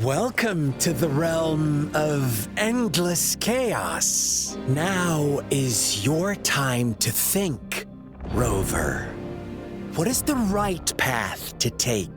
Welcome to the realm of endless chaos. Now is your time to think, Rover. What is the right path to take?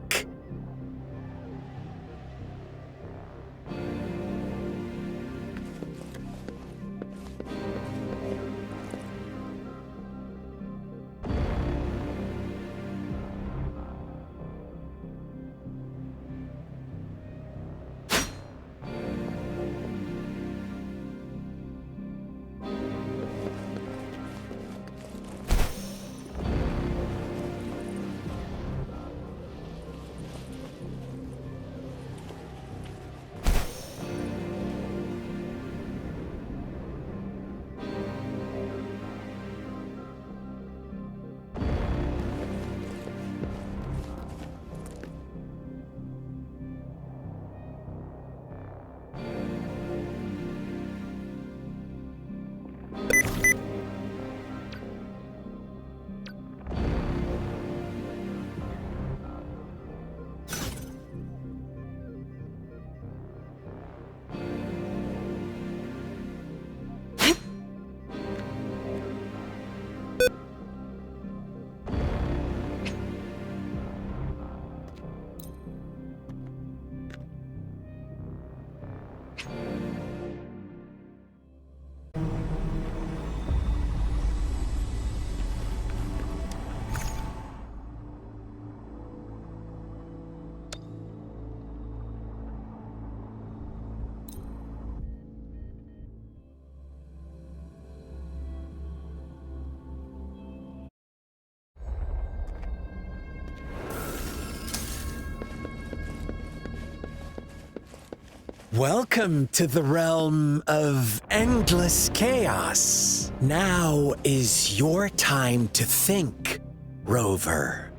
Welcome to the realm of endless chaos. Now is your time to think, Rover.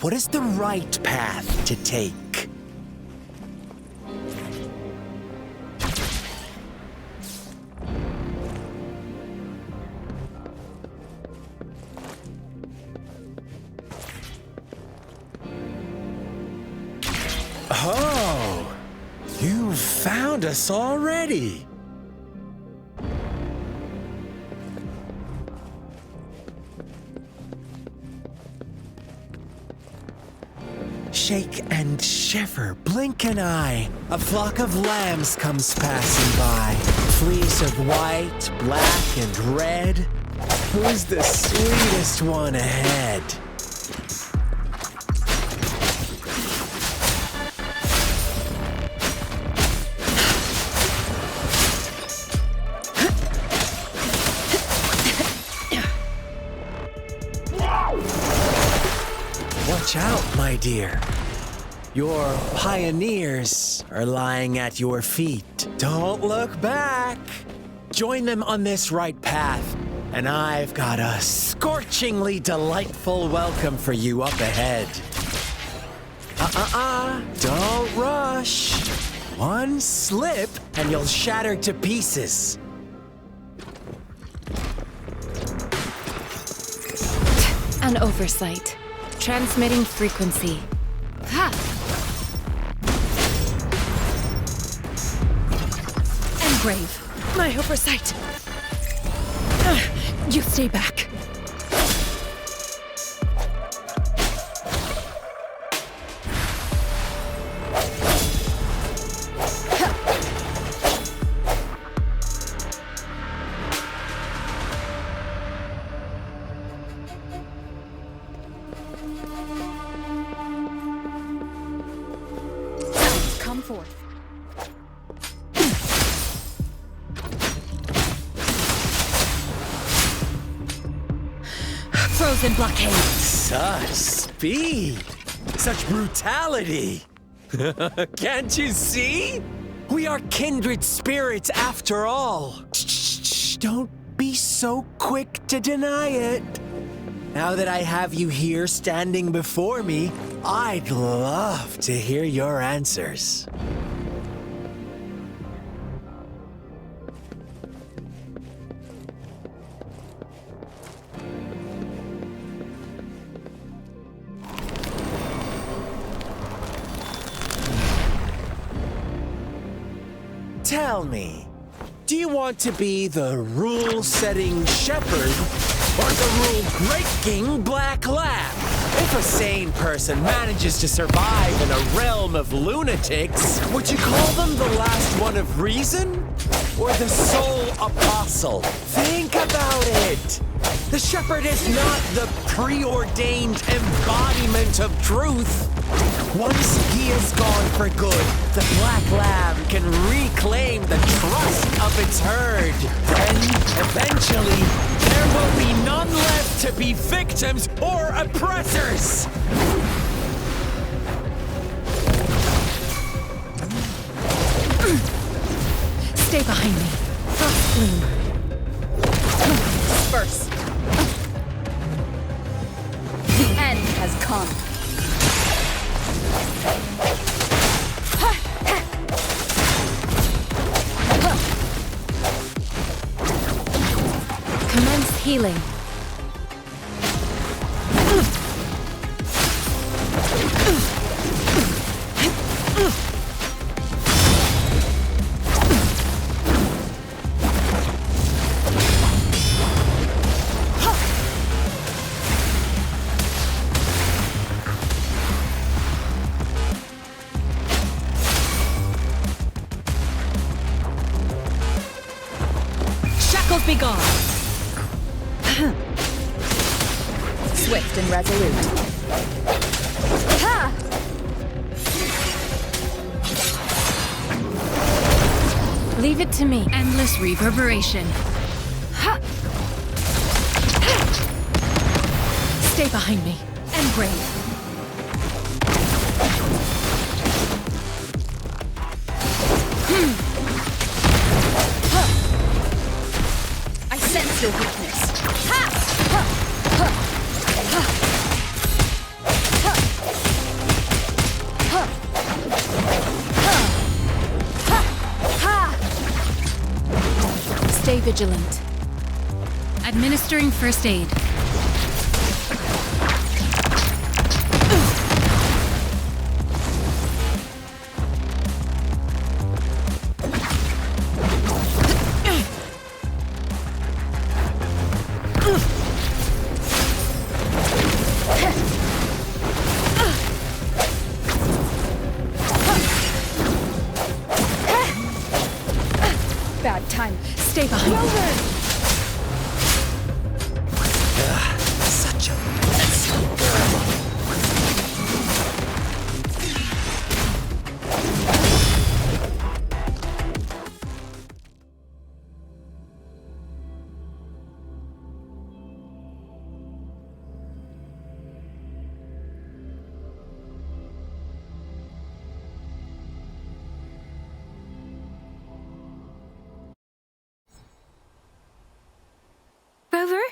What is the right path to take? Oh! You found us already! Shake and shiver, blink an eye. A flock of lambs comes passing by. Fleece of white, black, and red. Who's the sweetest one ahead? Watch out, my dear. Your pioneers are lying at your feet. Don't look back. Join them on this right path, and I've got a scorchingly delightful welcome for you up ahead. Don't rush. One slip, and you'll shatter to pieces. An oversight. Transmitting frequency. Ha! Engrave. My oversight. You stay back. Come forth. Frozen blockade. Such speed! Such brutality! Can't you see? We are kindred spirits after all. Shh, don't be so quick to deny it. Now that I have you here standing before me, I'd love to hear your answers. tell me, do you want to be the rule-setting shepherd or the rule-breaking black lamb? If a sane person manages to survive in a realm of lunatics, would you call them the last one of reason? Or the sole apostle? Think about it. The shepherd is not the preordained embodiment of truth. Once he is gone for good, the black lamb can reclaim the trust of its herd. Then, eventually, there will be none left to be victims or oppressors. Stay behind me. Frost bloom. Disperse. The end has come. Commence healing. Shackles be gone. Swift and resolute. Ha! Leave it to me. Endless reverberation. Ha! Stay behind me. Engrave. I sense your weakness. Ha! Ha! Ha! Ha! Ha! Ha! Ha! Ha! Ha! Stay vigilant. Administering first aid. Bad time. Stay behind me. Such a messy girl. Rover?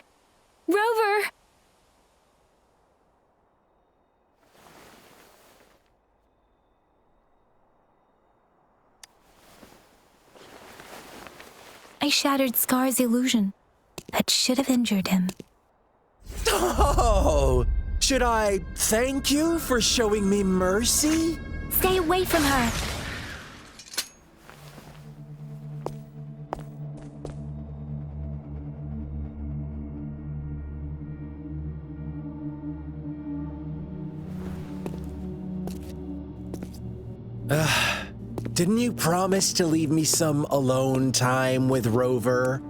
Rover! I shattered Scar's illusion. That should have injured him. Oh! Should I thank you for showing me mercy? Stay away from her! Didn't you promise to leave me some alone time with Rover?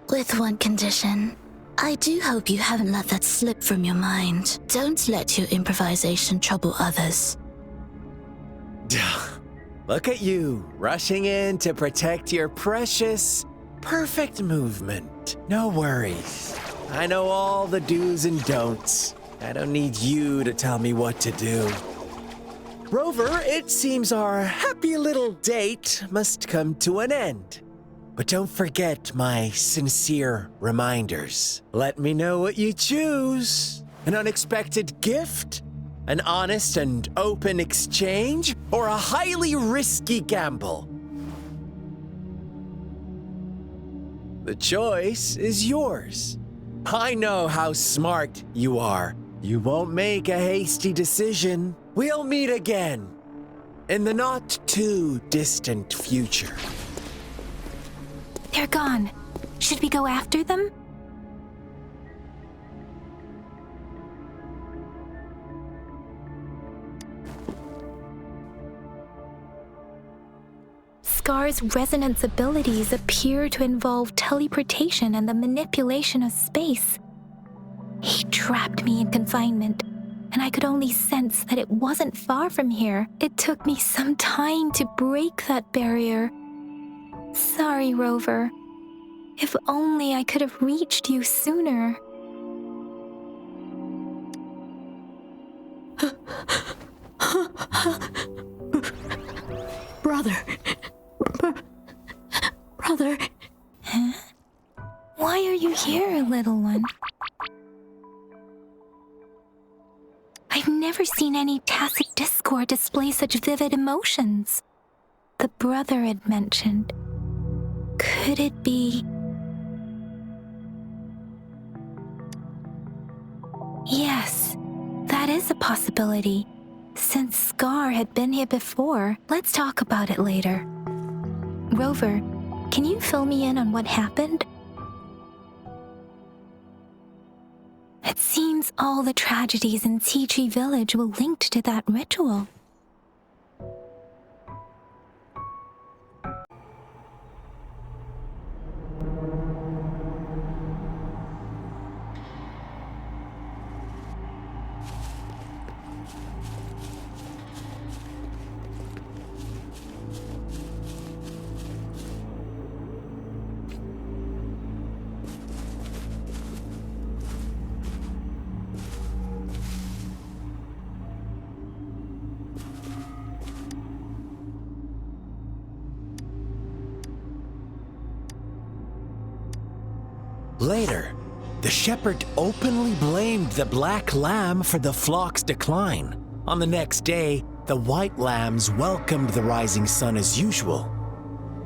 With one condition. I do hope you haven't let that slip from your mind. Don't let your improvisation trouble others. Look at you, rushing in to protect your precious, perfect movement. No worries. I know all the do's and don'ts. I don't need you to tell me what to do. Rover, it seems our happy little date must come to an end. But don't forget my sincere reminders. Let me know what you choose. An unexpected gift? An honest and open exchange? Or a highly risky gamble? The choice is yours. I know how smart you are. You won't make a hasty decision. We'll meet again. In the not too distant future. They're gone. Should we go after them? Scar's resonance abilities appear to involve teleportation and the manipulation of space. He trapped me in confinement, and I could only sense that it wasn't far from here. It took me some time to break that barrier. Sorry, Rover. If only I could have reached you sooner. Brother. Brother. Huh? Why are you here, little one? I've never seen any tacit discord display such vivid emotions. The brother had mentioned. Could it be... Yes, that is a possibility. Since Scar had been here before, let's talk about it later. Rover, can you fill me in on what happened? It seems all the tragedies in Tea Tree Village were linked to that ritual. Later, the shepherd openly blamed the black lamb for the flock's decline. On the next day, the white lambs welcomed the rising sun as usual.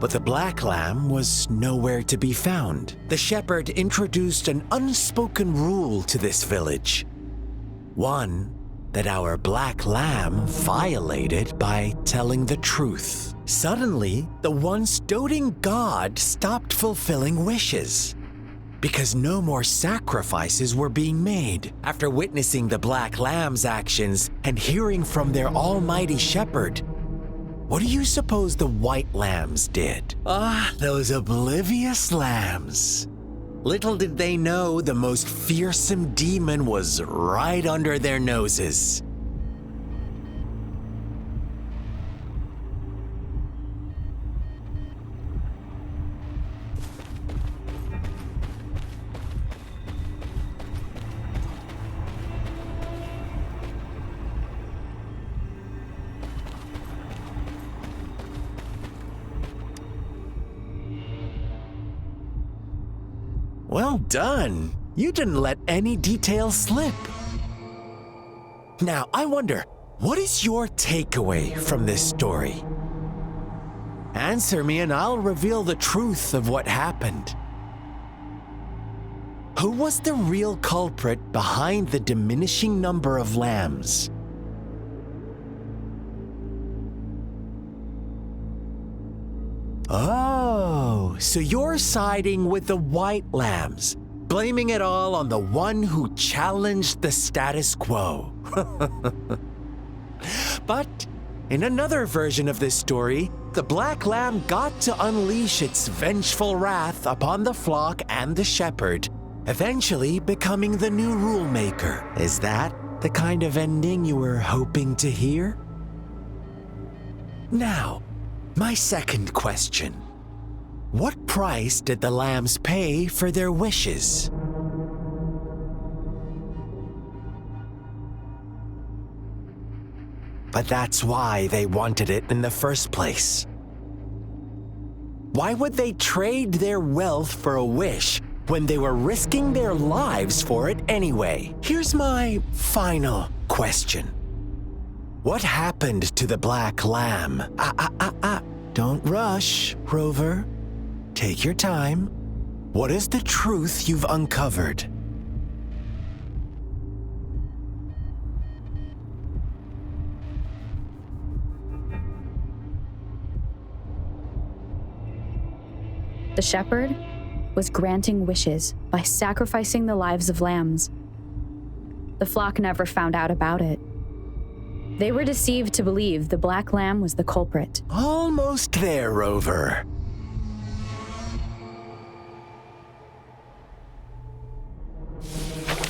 But the black lamb was nowhere to be found. The shepherd introduced an unspoken rule to this village. One that our black lamb violated by telling the truth. Suddenly, the once doting god stopped fulfilling wishes, because no more sacrifices were being made. After witnessing the black lamb's actions and hearing from their almighty shepherd, what do you suppose the white lambs did? Ah, those oblivious lambs. Little did they know the most fearsome demon was right under their noses. Well done. You didn't let any detail slip. Now, I wonder, what is your takeaway from this story? Answer me and I'll reveal the truth of what happened. Who was the real culprit behind the diminishing number of lambs? Oh, so you're siding with the white lambs, blaming it all on the one who challenged the status quo. But in another version of this story, the black lamb got to unleash its vengeful wrath upon the flock and the shepherd, eventually becoming the new rule maker. Is that the kind of ending you were hoping to hear? Now, my second question. What price did the lambs pay for their wishes? But that's why they wanted it in the first place. Why would they trade their wealth for a wish when they were risking their lives for it anyway? Here's my final question. What happened to the black lamb? Don't rush, Rover. Take your time. What is the truth you've uncovered? The shepherd was granting wishes by sacrificing the lives of lambs. The flock never found out about it. They were deceived to believe the black lamb was the culprit. Almost there, Rover.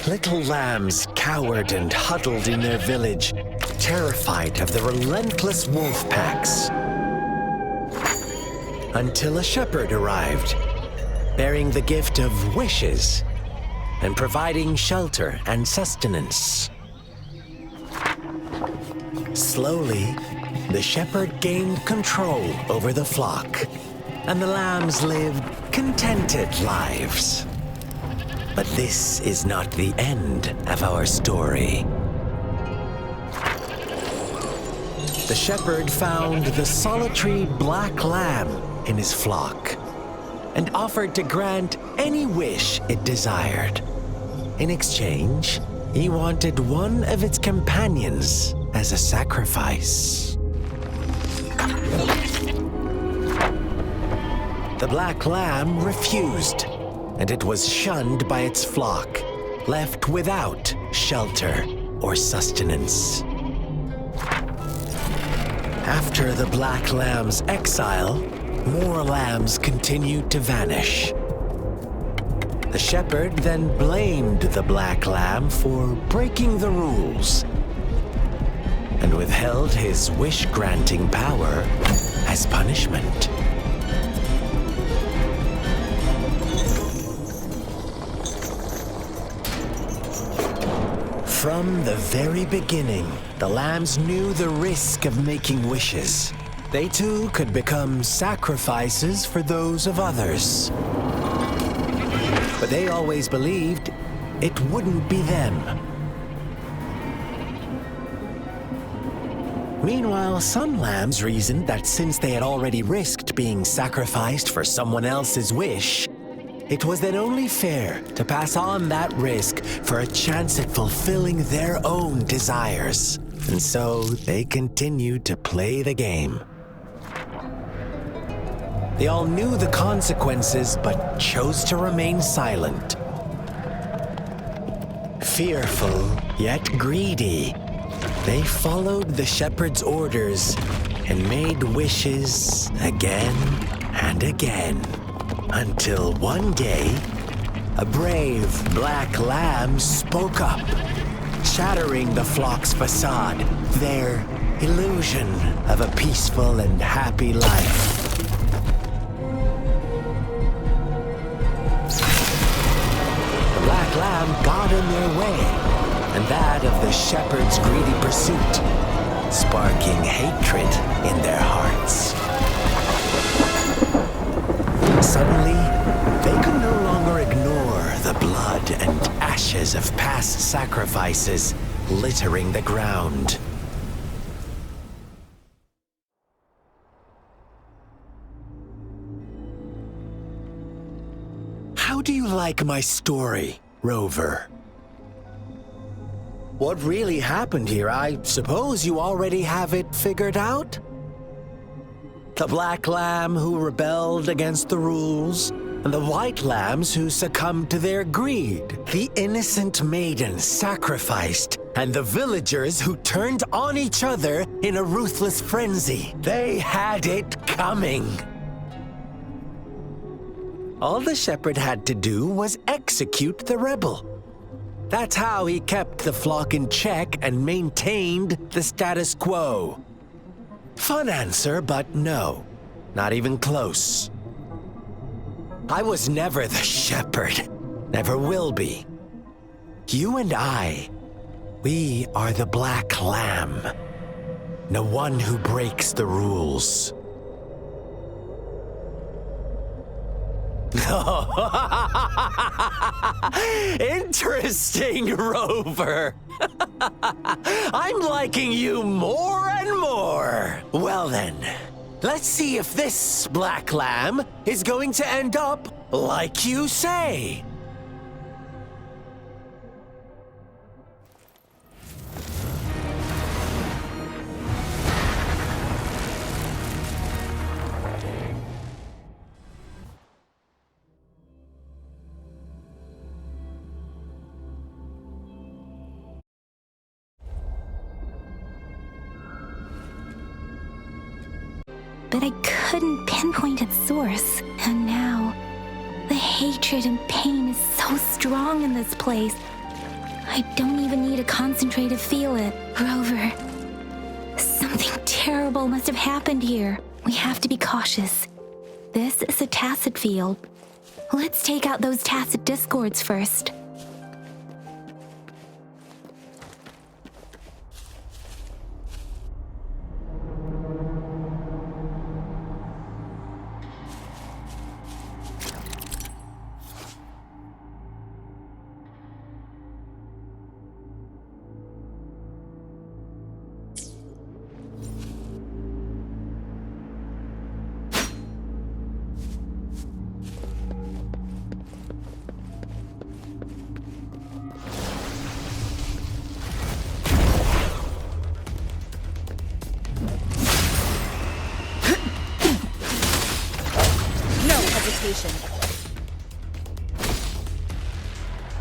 Little lambs cowered and huddled in their village, terrified of the relentless wolf packs. Until a shepherd arrived, bearing the gift of wishes and providing shelter and sustenance. Slowly, the shepherd gained control over the flock, and the lambs lived contented lives. But this is not the end of our story. The shepherd found the solitary black lamb in his flock and offered to grant any wish it desired. In exchange, he wanted one of its companions as a sacrifice. The black lamb refused, and it was shunned by its flock, left without shelter or sustenance. After the black lamb's exile, more lambs continued to vanish. The shepherd then blamed the black lamb for breaking the rules and withheld his wish-granting power as punishment. From the very beginning, the lambs knew the risk of making wishes. They too could become sacrifices for those of others. But they always believed it wouldn't be them. Meanwhile, some lambs reasoned that since they had already risked being sacrificed for someone else's wish, it was then only fair to pass on that risk for a chance at fulfilling their own desires. And so they continued to play the game. They all knew the consequences, but chose to remain silent. Fearful, yet greedy, they followed the shepherd's orders and made wishes again and again. Until one day, a brave black lamb spoke up, shattering the flock's facade, their illusion of a peaceful and happy life. The black lamb got in their way, and that of the shepherd's greedy pursuit, sparking hatred in their hearts. Suddenly, they could no longer ignore the blood and ashes of past sacrifices littering the ground. How do you like my story, Rover? What really happened here? I suppose you already have it figured out? The black lamb who rebelled against the rules, and the white lambs who succumbed to their greed. The innocent maiden sacrificed, and the villagers who turned on each other in a ruthless frenzy. They had it coming. All the shepherd had to do was execute the rebel. That's how he kept the flock in check and maintained the status quo. Fun answer, but no, not even close. I was never the shepherd, never will be. You and I, we are the black lamb, the one who breaks the rules. Interesting, Rover. I'm liking you more and more. Well then, let's see if this black lamb is going to end up like you say. but I couldn't pinpoint its source. And now, the hatred and pain is so strong in this place. I don't even need to concentrate to feel it. Rover, something terrible must have happened here. We have to be cautious. This is a tacit field. Let's take out those tacit discords first.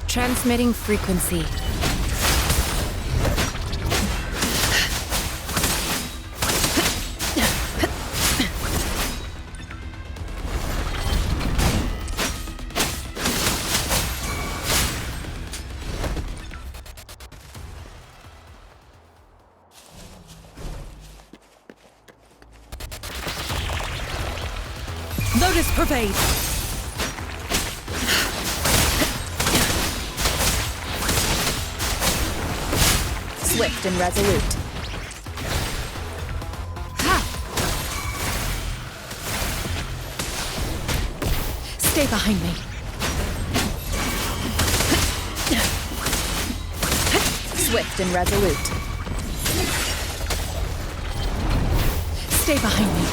Transmitting frequency. Lotus pervade. Swift and resolute. Ha! Stay behind me. Swift and resolute. Stay behind me.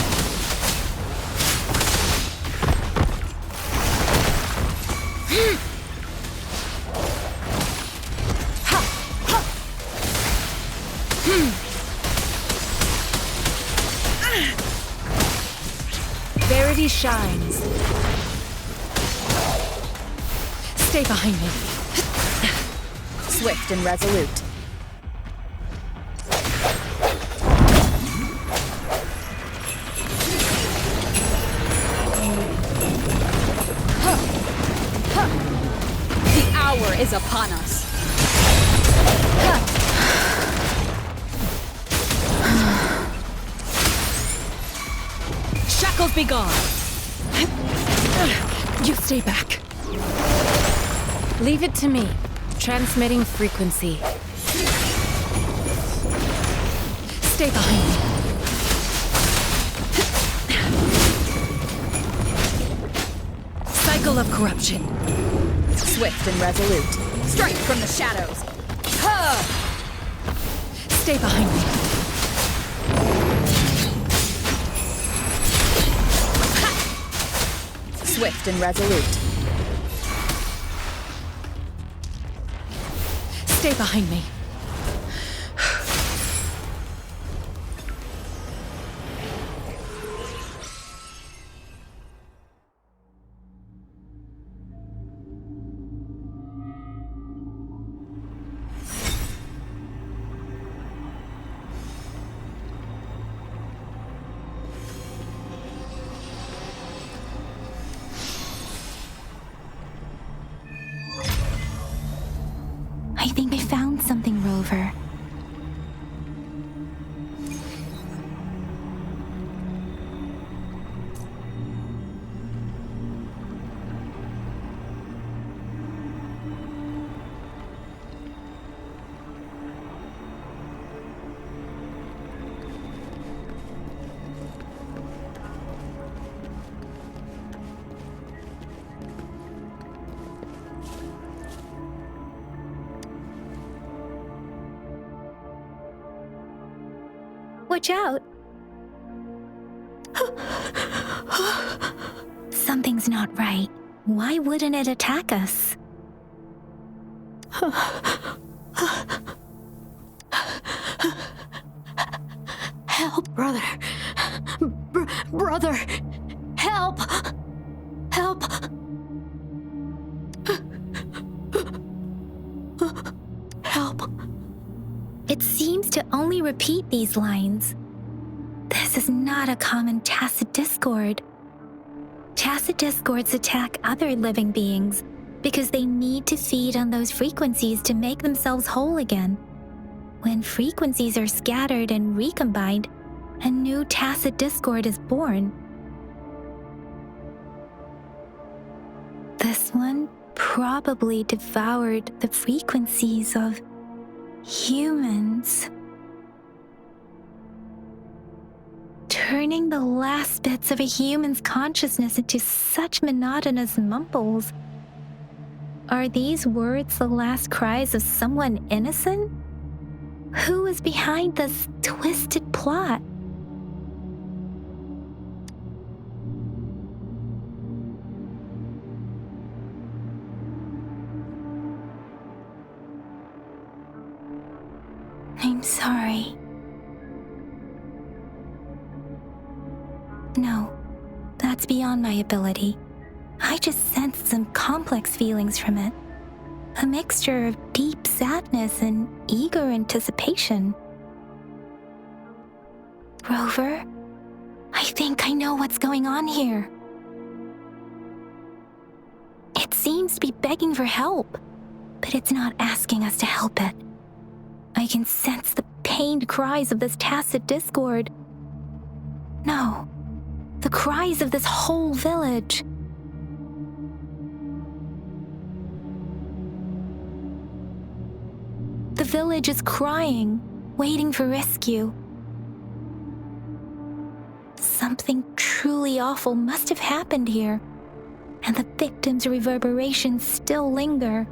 Verity shines. Stay behind me. Swift and resolute. The hour is upon us. Shackles be gone. You stay back. Leave it to me. Transmitting frequency. Stay behind me. Cycle of corruption. Swift and resolute. Strike from the shadows. Stay behind me. Swift and resolute. Stay behind me. I think I found something, Rover. Watch out! Something's not right. Why wouldn't it attack us? Help, brother. Brother! Help! Help! Help. It seems to only repeat these lines. This This is not a common tacit discord. Tacit discords attack other living beings because they need to feed on those frequencies to make themselves whole again. When frequencies are scattered and recombined, a new tacit discord is born. This one probably devoured the frequencies of humans, turning the last bits of a human's consciousness into such monotonous mumbles. Are these words the last cries of someone innocent? Who is behind this twisted plot? I'm sorry. No, that's beyond my ability. I just sensed some complex feelings from it. A mixture of deep sadness and eager anticipation. Rover, I think I know what's going on here. It seems to be begging for help, but it's not asking us to help it. I can sense the pained cries of this tacit discord. No, the cries of this whole village. The village is crying, waiting for rescue. Something truly awful must have happened here, and the victims' reverberations still linger.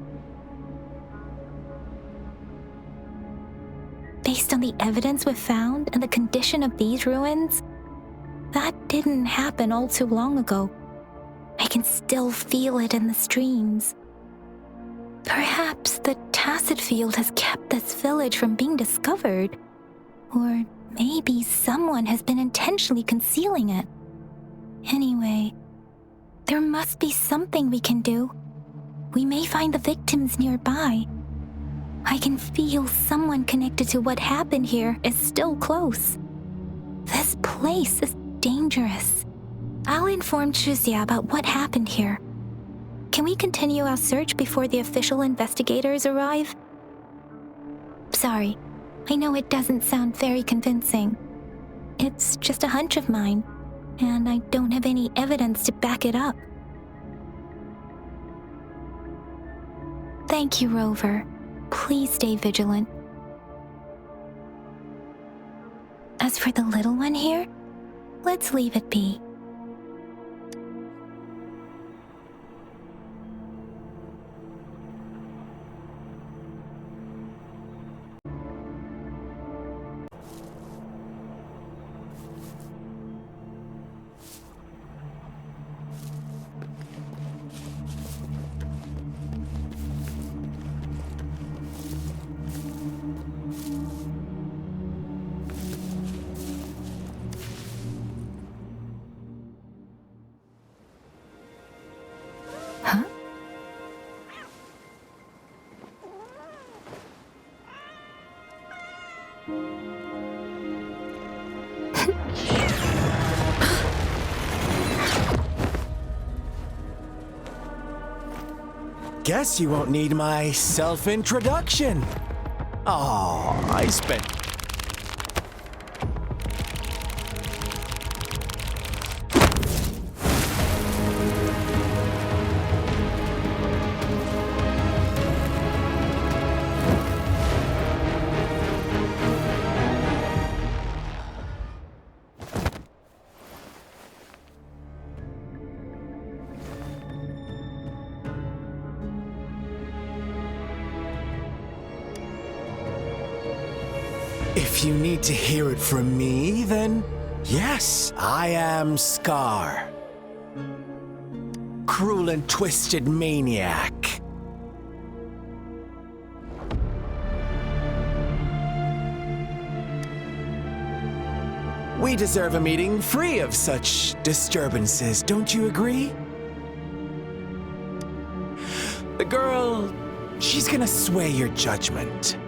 Based on the evidence we've found and the condition of these ruins, that didn't happen all too long ago. I can still feel it in the streams. Perhaps the tacit field has kept this village from being discovered, or maybe someone has been intentionally concealing it. Anyway, there must be something we can do. We may find the victims nearby. I can feel someone connected to what happened here is still close. This place is dangerous. I'll inform Chuzia about what happened here. Can we continue our search before the official investigators arrive? Sorry, I know it doesn't sound very convincing. It's just a hunch of mine, and I don't have any evidence to back it up. Thank you, Rover. Please stay vigilant. As for the little one here, let's leave it be. Huh? Guess you won't need my self-introduction. Oh, I spent... If you need to hear it from me, then yes, I am Scar. Cruel and twisted maniac. We deserve a meeting free of such disturbances, don't you agree? The girl, she's gonna sway your judgment.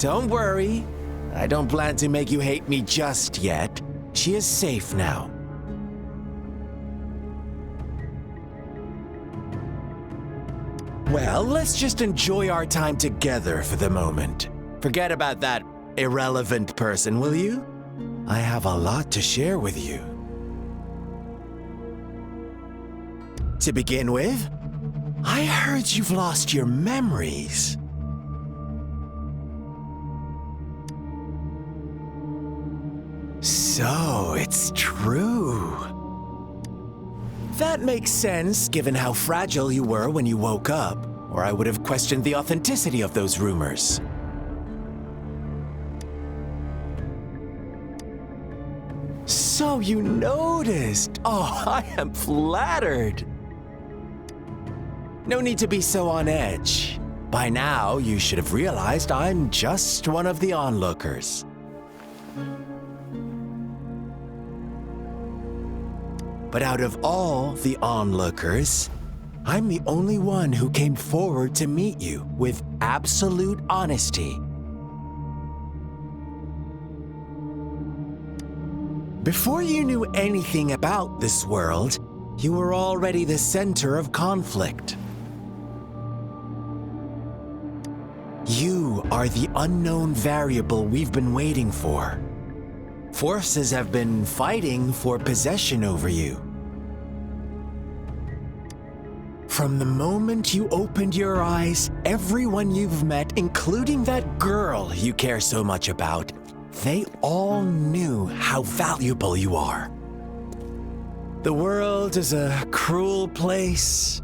Don't worry. I don't plan to make you hate me just yet. She is safe now. Well, let's just enjoy our time together for the moment. Forget about that irrelevant person, will you? I have a lot to share with you. To begin with, I heard you've lost your memories. So, it's true. That makes sense, given how fragile you were when you woke up, or I would have questioned the authenticity of those rumors. So you noticed. Oh, I am flattered. No need to be so on edge. By now, you should have realized I'm just one of the onlookers. But out of all the onlookers, I'm the only one who came forward to meet you with absolute honesty. Before you knew anything about this world, you were already the center of conflict. You are the unknown variable we've been waiting for. Forces have been fighting for possession over you. From the moment you opened your eyes, everyone you've met, including that girl you care so much about, they all knew how valuable you are. The world is a cruel place.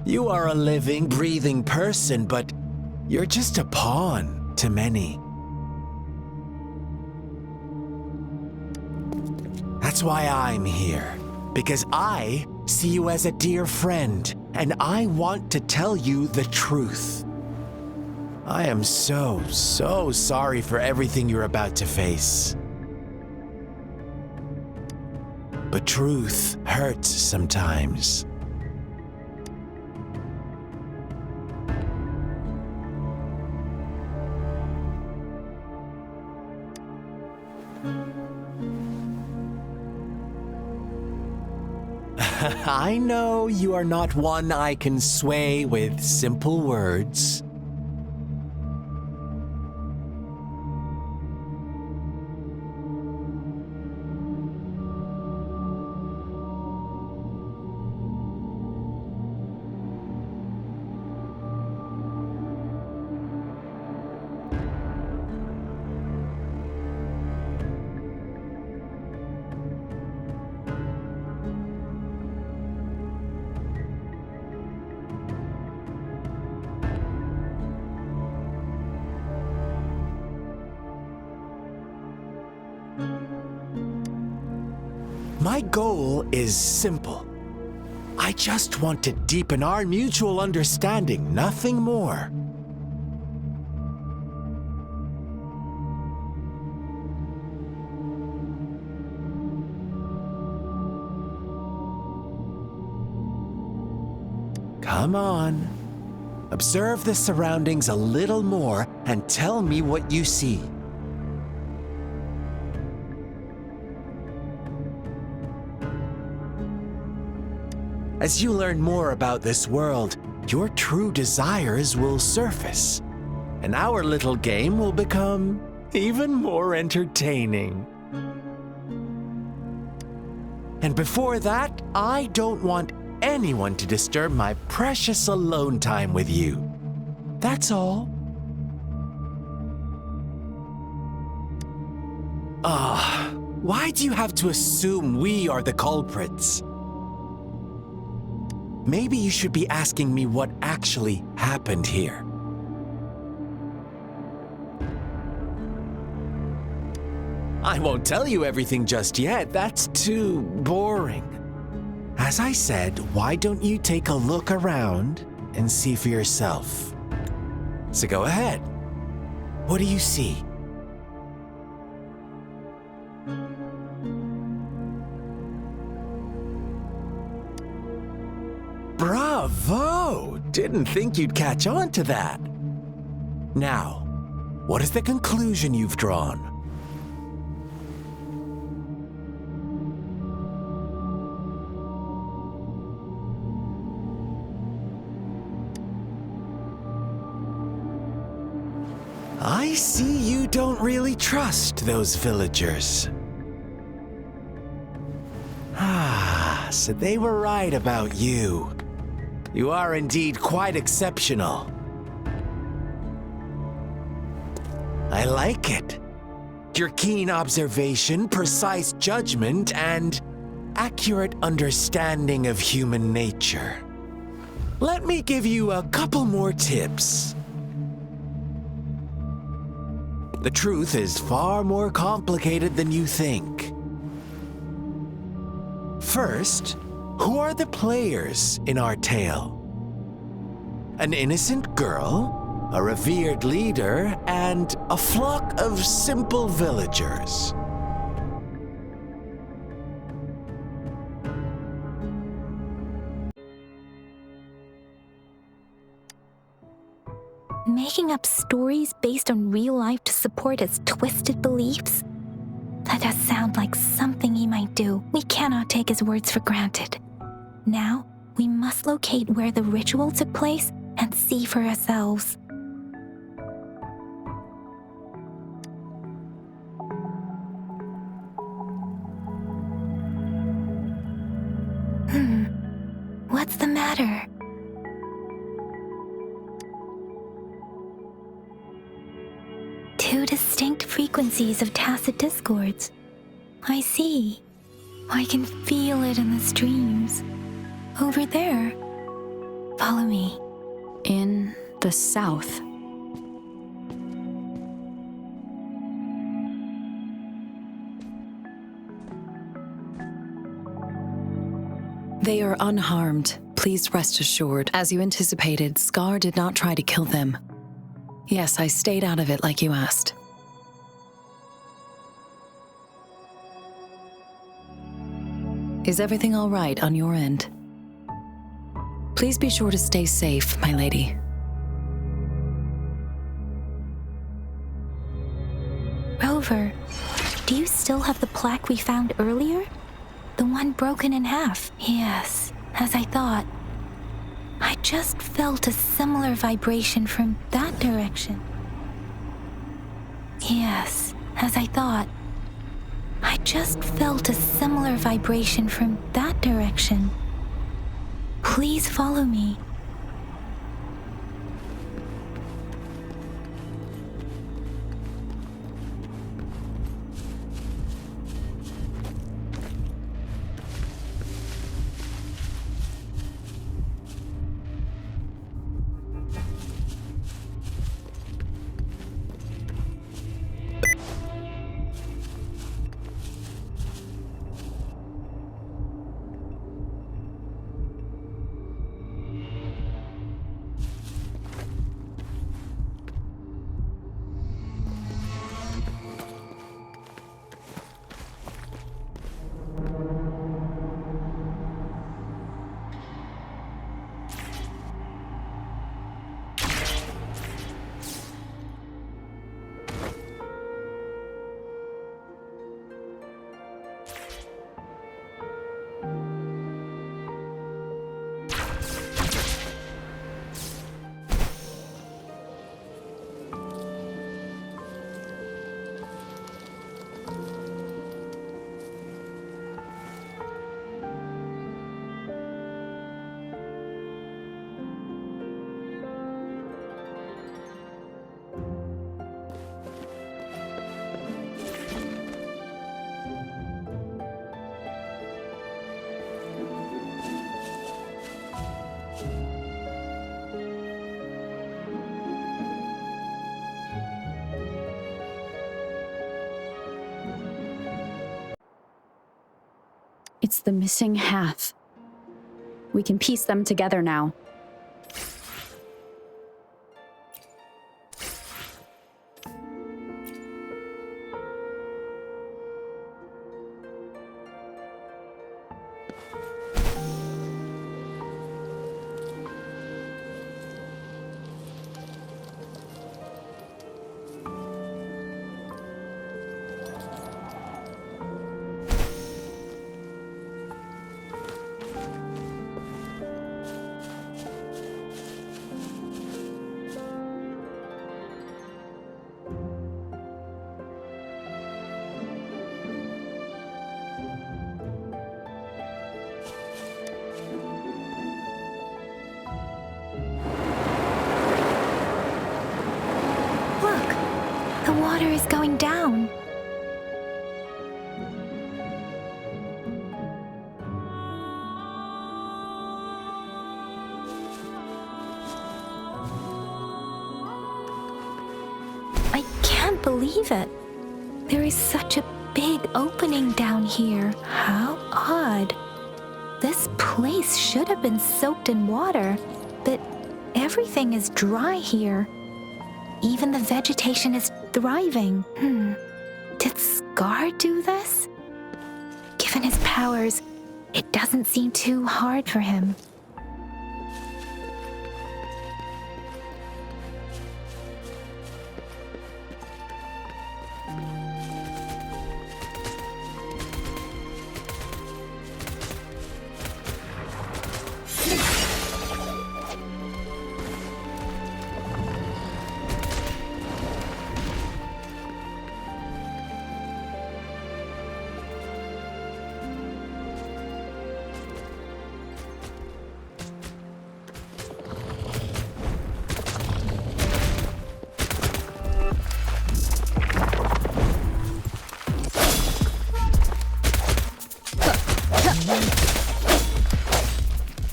You are a living, breathing person, but you're just a pawn to many. That's why I'm here, because I see you as a dear friend, and I want to tell you the truth. I am so sorry for everything you're about to face. But truth hurts sometimes. I know you are not one I can sway with simple words. My goal is simple. I just want to deepen our mutual understanding, nothing more. Come on. Observe the surroundings a little more and tell me what you see. As you learn more about this world, your true desires will surface, and our little game will become even more entertaining. And before that, I don't want anyone to disturb my precious alone time with you. That's all. Why do you have to assume we are the culprits? Maybe you should be asking me what actually happened here. I won't tell you everything just yet. That's too boring. As I said, why don't you take a look around and see for yourself? So go ahead. What do you see? Bravo! Didn't think you'd catch on to that. Now, What is the conclusion you've drawn? I see you don't really trust those villagers. So they were right about you. You are indeed quite exceptional. I like it. Your keen observation, precise judgment, and accurate understanding of human nature. Let me give you a couple more tips. The truth is far more complicated than you think. First, who are the players in our tale? An innocent girl, a revered leader, and a flock of simple villagers. Making up stories based on real life to support his twisted beliefs? That does sound like something he might do. We cannot take his words for granted. Now, we must locate where the ritual took place and see for ourselves. What's the matter? Two distinct frequencies of tacit discords. I see. I can feel it in the streams. Over there. Follow me. In the south. They are unharmed. Please rest assured. As you anticipated, Scar did not try to kill them. Yes, I stayed out of it like you asked. Is everything all right on your end? Please be sure to stay safe, my lady. Rover, do you still have the plaque we found earlier? The one broken in half? Yes, as I thought. I just felt a similar vibration from that direction. Yes, as I thought. I just felt a similar vibration from that direction. Please follow me. It's the missing half. We can piece them together now. water is going down. I can't believe it. There is such a big opening down here. How odd. This place should have been soaked in water, but everything is dry here. Even the vegetation is thriving. Did Scar do this? Given his powers, it doesn't seem too hard for him.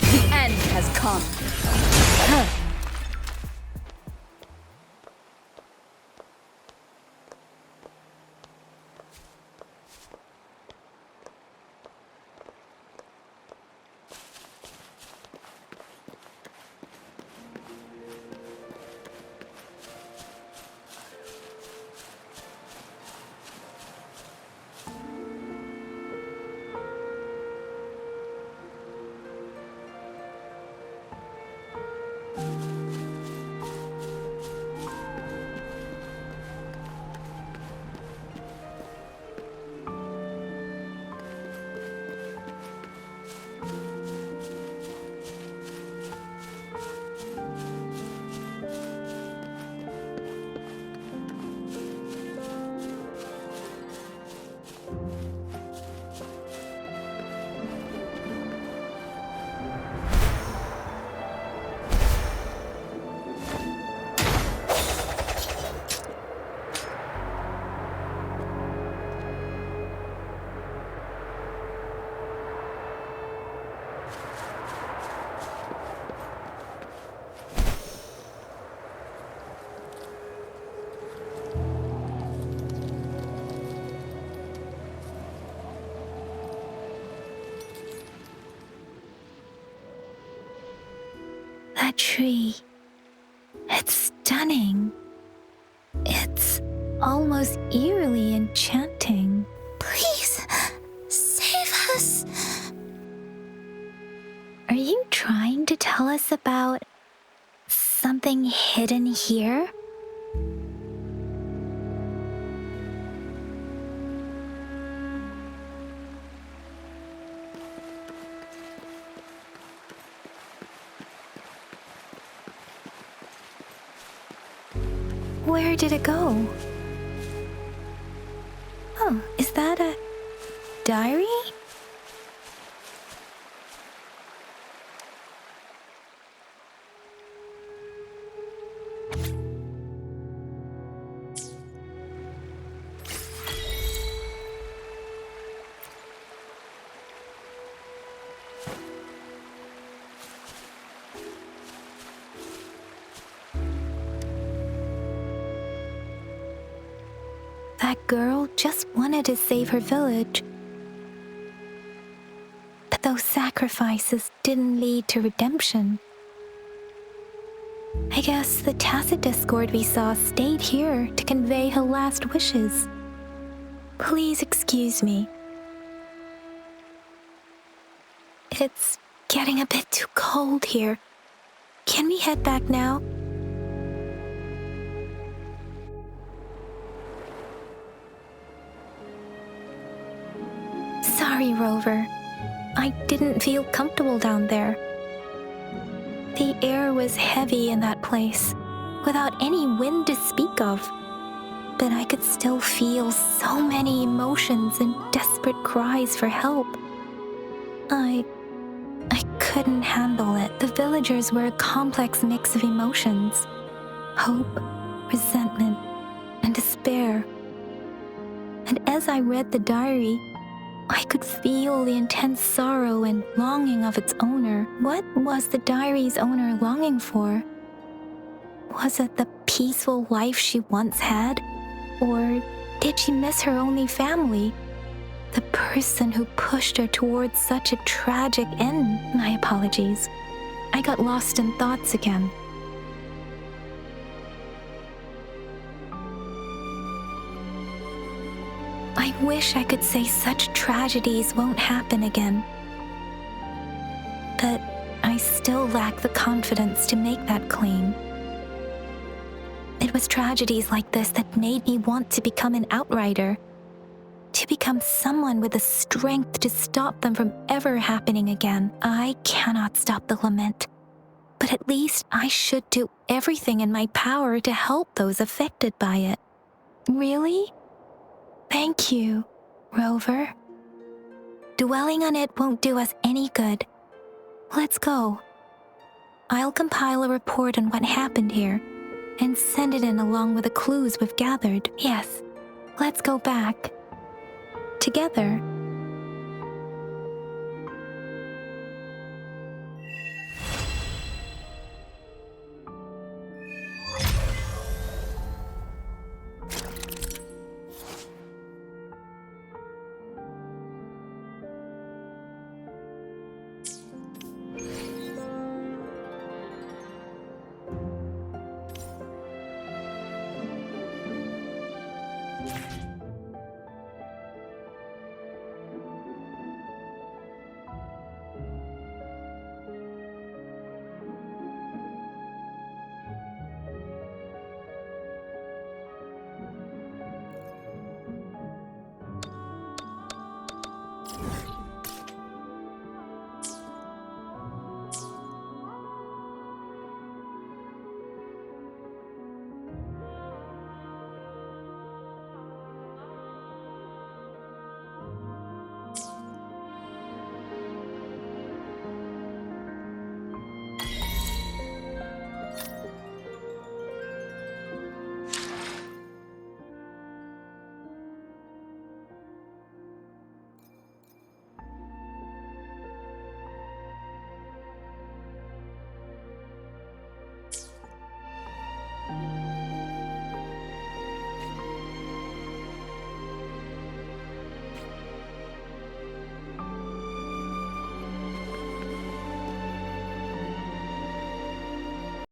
The end has come. That tree. It's stunning. It's almost eerily enchanting. Please, save us. Are you trying to tell us about something hidden here? Where did it go? Oh, is that a diary? That girl just wanted to save her village. But those sacrifices didn't lead to redemption. I guess the tacit discord we saw stayed here to convey her last wishes. Please excuse me. It's getting a bit too cold here. Can we head back now? Sorry, Rover. I didn't feel comfortable down there. The air was heavy in that place, without any wind to speak of. But I could still feel so many emotions and desperate cries for help. I couldn't handle it. The villagers were a complex mix of emotions. Hope, resentment, and despair. And as I read the diary, I could feel the intense sorrow and longing of its owner. What was the diary's owner longing for? Was it the peaceful life she once had? Or did she miss her only family? The person who pushed her towards such a tragic end? My apologies. I got lost in thoughts again. I wish I could say such tragedies won't happen again. But I still lack the confidence to make that claim. It was tragedies like this that made me want to become an outrider, to become someone with the strength to stop them from ever happening again. I cannot stop the lament, but at least I should do everything in my power to help those affected by it. Really? Thank you, Rover. Dwelling on it won't do us any good. Let's go. I'll compile a report on what happened here and send it in along with the clues we've gathered. Yes, let's go back. Together,